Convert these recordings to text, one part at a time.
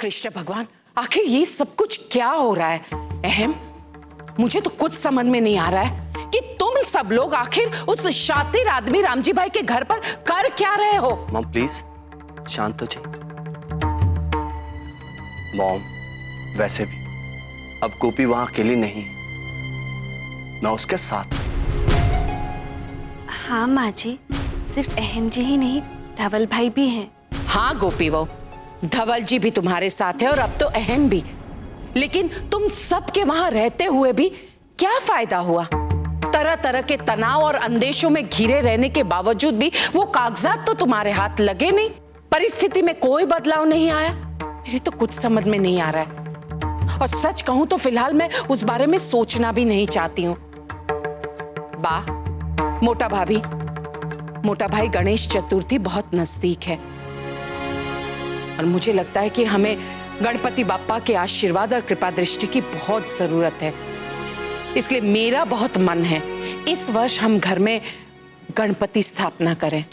कृष्ण भगवान, आखिर ये सब कुछ क्या हो रहा है? अहम, मुझे तो कुछ समझ में नहीं आ रहा है कि तुम सब लोग आखिर उस शातिर आदमी रामजी भाई के घर पर कर क्या रहे हो? मॉम प्लीज शांत हो जाइए। मॉम, वैसे भी अब गोपी वहां अकेली नहीं, मैं उसके साथ हूं। हाँ माँ जी, सिर्फ अहम जी ही नहीं, धवल भाई भी हैं। हाँ गोपी वो, धवल जी भी तुम्हारे साथ है और अब तो अहम भी। लेकिन तुम सब के वहां रहते हुए भी क्या फायदा हुआ? तरह तरह के तनाव और अंदेशों में घिरे रहने के बावजूद भी वो कागजात तो तुम्हारे हाथ लगे नहीं, परिस्थिति में कोई बदलाव नहीं आया। मेरी तो कुछ समझ में नहीं आ रहा है, और सच कहूं तो फिलहाल मैं उस बारे में सोचना भी नहीं चाहती हूं। बा, मोटा भाभी, मोटा भाई, गणेश चतुर्थी बहुत नजदीक है और मुझे लगता है कि हमें गणपति बाप्पा के आशीर्वाद और कृपा दृष्टि की बहुत जरूरत है। इसलिए मेरा बहुत मन है इस वर्ष हम घर में गणपति स्थापना करें।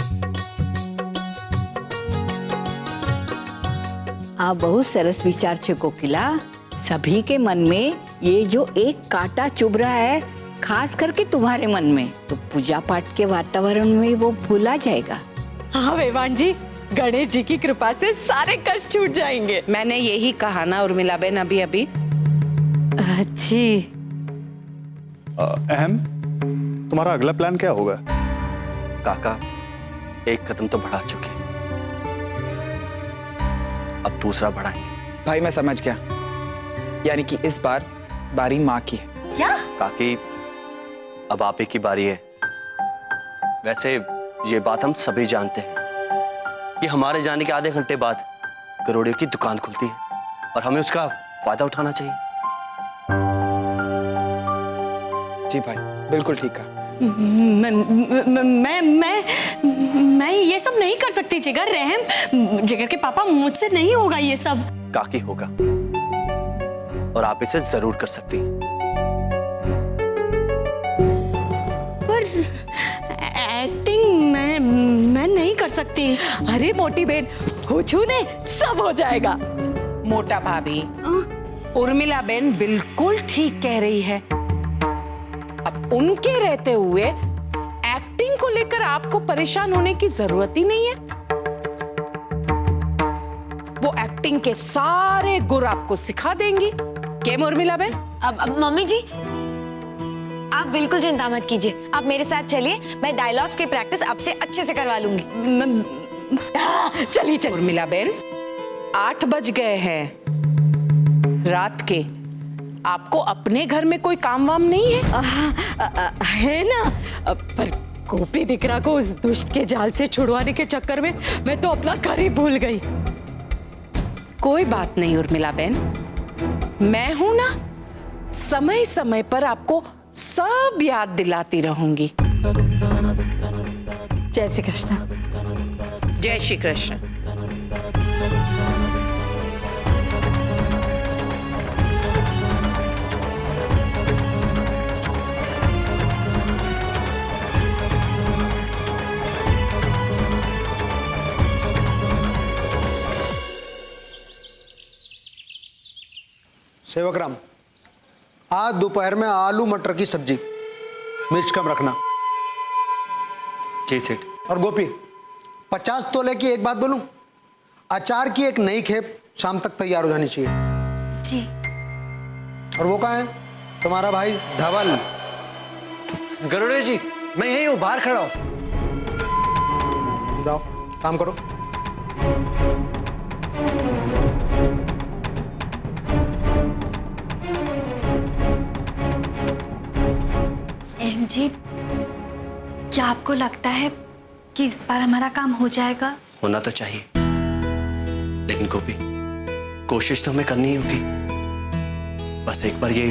आ बहुत सरस विचार छे कोकिला। सभी के मन में ये जो एक कांटा चुभ रहा है, खास करके तुम्हारे मन में, तो पूजा पाठ के वातावरण में वो भूला जाएगा। हाँ वेवान जी, गणेश जी की कृपा से सारे कष्ट छूट जाएंगे। मैंने यही कहा ना उर्मिला बेन अभी। अच्छी। अहम, तुम्हारा अगला प्लान क्या होगा? काका, एक कदम तो बढ़ा चुके, अब दूसरा बढ़ाएंगे। भाई मैं समझ गया, यानी कि इस बार बारी माँ की है। क्या? काकी, अब आप ही की बारी है। वैसे ये बात हम सभी जानते हैं कि हमारे जाने के आधे घंटे बाद करोड़ियों की दुकान खुलती है और हमें उसका फायदा उठाना चाहिए। जी भाई, बिल्कुल ठीक है। मैं ये सब नहीं कर सकती जिगर। रहम, जिगर के पापा, मुझसे नहीं होगा ये सब। काकी होगा, और आप इसे जरूर कर सकती हैं। पर एक्टिंग मैं नहीं कर सकती। अरे मोटी बहन, हो छूने सब हो जाएगा। मोटा भाभी, उर्मिला बेन बिल्कुल ठीक कह रही है। अब उनके रहते हुए एक्टिंग को लेकर आपको परेशान होने की जरूरत ही नहीं है। वो एक्टिंग के सारे गुर आपको सिखा देंगी। क्या उर्मिला बेन? अब मम्मी जी, आप बिल्कुल चिंता मत कीजिए, आप मेरे साथ चलिए, मैं डायलॉग्स की प्रैक्टिस अब से अच्छे से करवा लूंगी। चलिए। उर्मिला बेन, 8 बज गए हैं रात के। आपको अपने घर में कोई काम वाम नहीं है? है ना, पर गोपी दिकरा को उस दुष्ट के जाल से छुड़वाने के चक्कर में मैं तो अपना घर ही भूल गई। कोई बात नहीं उर्मिला बेन, मैं हूं ना, समय समय पर आपको सब याद दिलाती रहूंगी। जय श्री कृष्ण। जय श्री कृष्ण। सेवक राम, आज दोपहर में आलू मटर की सब्जी, मिर्च कम रखना। जी सेठ। और गोपी, 50 तोले की एक बात बोलूं, अचार की एक नई खेप शाम तक तैयार हो जानी चाहिए। जी। और वो कहाँ है तुम्हारा भाई धवल? गरुड़े जी, मैं यहीं हूं, बाहर खड़ा हूं। जाओ काम करो। अहम जी, क्या आपको लगता है कि इस बार हमारा काम हो जाएगा? होना तो चाहिए, लेकिन गोपी, कोशिश तो हमें करनी ही होगी। बस एक बार ये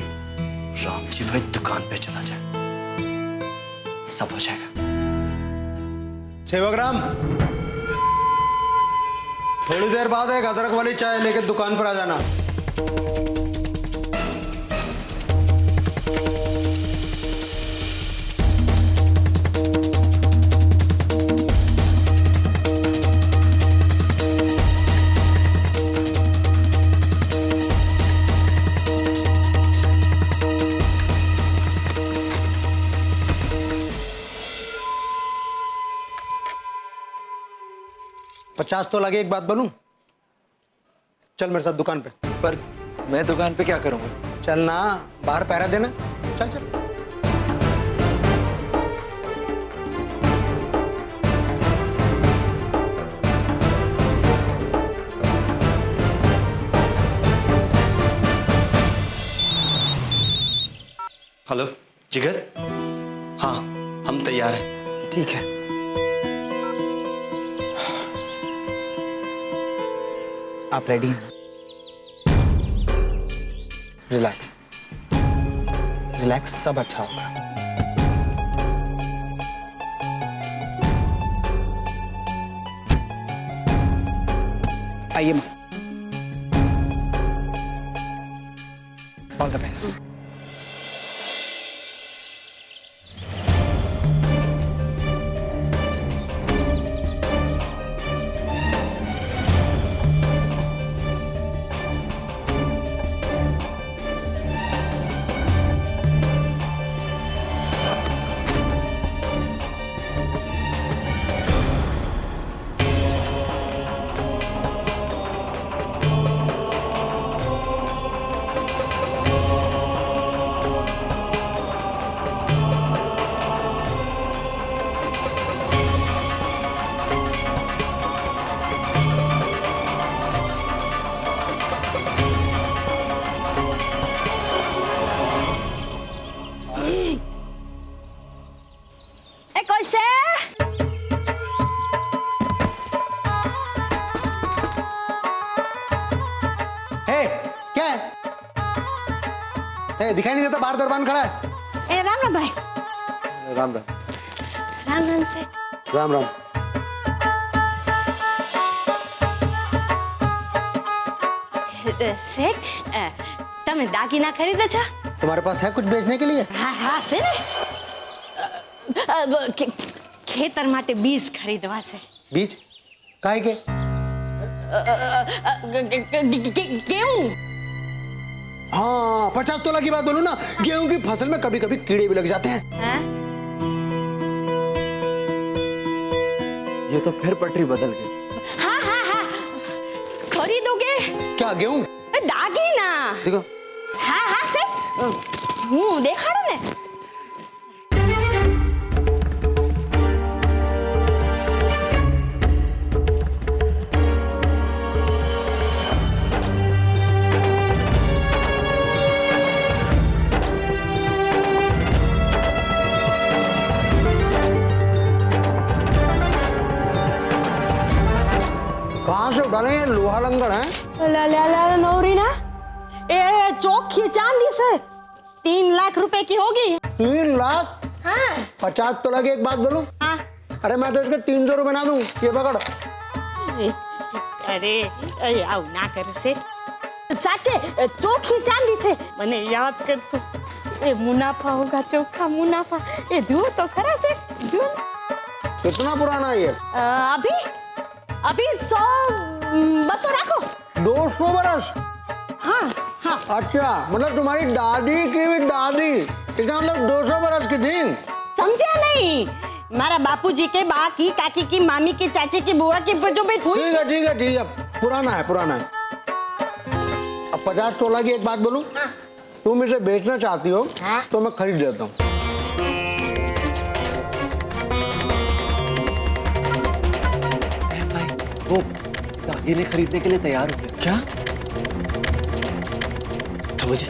रामजी भाई दुकान पे चला जाए, सब हो जाएगा। सेवक राम, थोड़ी देर बाद एक अदरक वाली चाय लेकर दुकान पर आ जाना। 50 तोला की एक बात बोलूं, चल मेरे साथ दुकान पे। पर मैं दुकान पे क्या करूंगा? चल ना, बाहर पहरा देना। चल चल। हेलो जिगर, हाँ हम तैयार हैं। ठीक है। आप रेडी हैं? रिलैक्स रिलैक्स, सब अच्छा होगा। आइए माँ। All the best. दिखाई नहीं देता बाहर दरबान खड़ा है। राम राम भाई। राम राम। राम राम से। राम राम। सेठ, તમે દાગીના ખરીદો છો? तुम्हारे पास है कुछ बेचने के लिए? હા હા છે ને, ખેતર માટે બીજ ખરીદવા છે। बीज काहे के? गेहूं। हाँ 50 तोला की बात बोलूं ना, गेहूं की फसल में कभी कभी कीड़े भी लग जाते हैं। हाँ? ये तो फिर पटरी बदल गई। हाँ हाँ हाँ, खरीदोगे? क्या गेहूं? दागीना। देखो। हाँ हाँ सेठ, હું દેખાડો ને। कहाँ से उठा ये लोहा लंगड़ है? ला ला ला नौरी ना, ए चौखी चांदी से 3 लाख रुपए की होगी। 3 लाख? हाँ 50 तोला की एक बात बोलूं? हाँ। अरे मैं तो इसके 300 रुपए ना दूं, ये पकड़। अरे આવું ના કરે છે, સાચે ચોખ્ખી ચાંદી છે, મને યાદ કરશો। એ મુનાફા હોગા, ચોખ્ખા મુનાફા। એ જુઓ તો ખરા છે, જુઓ। कितना पुराना है ये? अभी 100-200 रखो। 200 बरस? हाँ हाँ। अच्छा, मतलब तुम्हारी दादी की भी दादी, इसका मतलब 200 बरस की थी। समझा नहीं? मारा बापूजी के, बा की, काकी की, मामी की, चाची की, बुआ की जो भी हुई। ठीक है ठीक है ठीक है, पुराना है पुराना है। अब 50 तोला की एक बात बोलूं? हाँ। तुम इसे बेचना चाहती हो? हाँ। तो मैं खरीद लेता हूँ। वो दागिने खरीदने के लिए तैयार हो गए। क्या? धवल जी,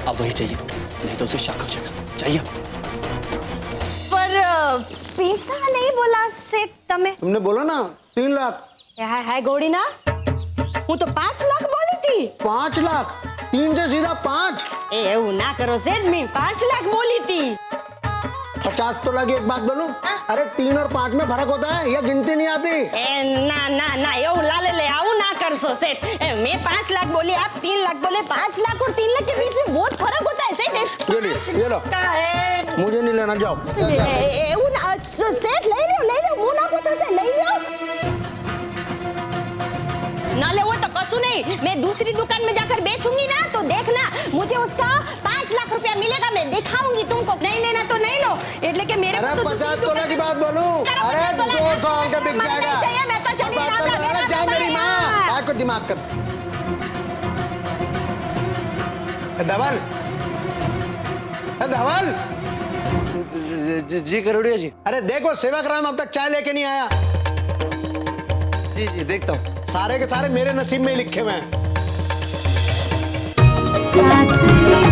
अब वही चाहिए, नहीं तो उसे शक हो जाएगा। चाहिए? पर पैसा नहीं बोला सेठ तमे। तुमने बोला ना 3 लाख। हाय गोड़ी ना, હું તો 5 લાખ બોલી थी। 5 लाख? 3 से सीधा 5? ए એવું ના કરો સેठ, मैं 5 लाख बोली थी। 50 तोला की एक बात बोलूं? अरे 3 और 5 में फर्क होता है, यह गिनती नहीं आती। ए ना ना ना, એવું लाले ले आऊं ना करसो सेठ। मैं 5 लाख बोली, आप 3 लाख बोले। 5 लाख और 3 लाख के बीच में बहुत फर्क होता है सेठ। ये लो। मुझे नहीं लेना, जाओ। એવું ના સેठ, લઈ લો મુનાફો થશે, લઈ લો। ना ले वो तो कसू नहीं, मैं दूसरी दुकान में जाकर बेचूंगी ना, तो देखना मुझे उसका 5 लाख रुपया मिलेगा। मैं दिखाऊंगी तुमको। नहीं लेना तो नहीं लो, એટલે કે मेरे अरे को तो 50 तोला की बात बोलूं? अरे 200 का बिक जाएगा। मैं तो चली बात कर रहा है? जा मेरी माँ, काय को दिमाग कर। धवल, धवल, जी गरुड़िया जी। अरे देखो सेवक राम अब तक चाय लेके नहीं आया। जी जी देखता हूँ। सारे के सारे मेरे नसीब में ही लिखे हुए हैं। साथ